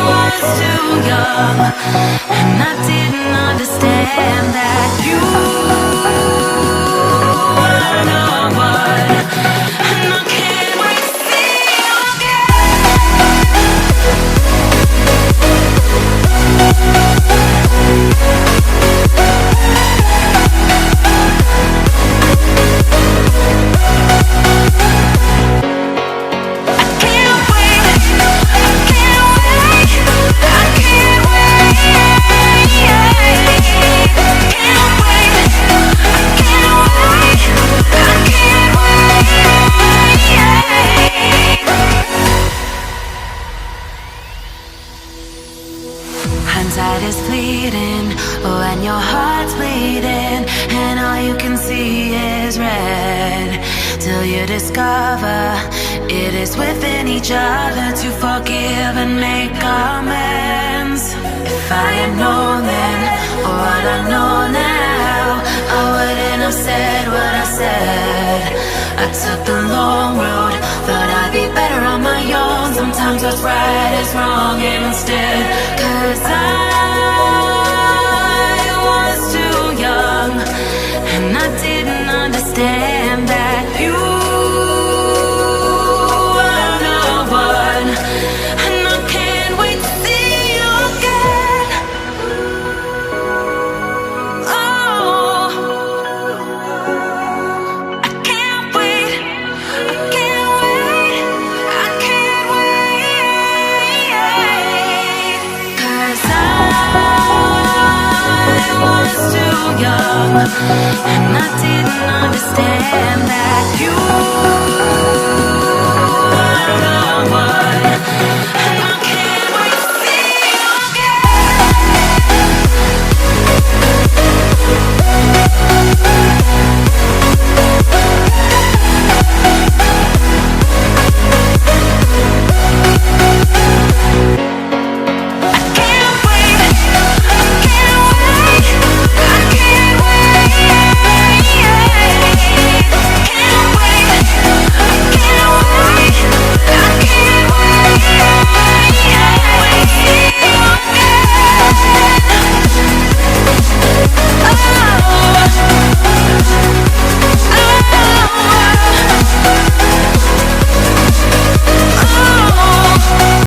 was too young, and I didn't understand that you were the one, and I can't wait to see you hindsight is fleeting, when your heart's bleeding, and all you can see is red, till you discover it is within each other to forgive and make amends. If I had known then what I know now, I wouldn't have said what I said. I took the long road, thought I'd be better on my own. Sometimes what's right is wrong instead, 'cause I was too young, and I didn't understand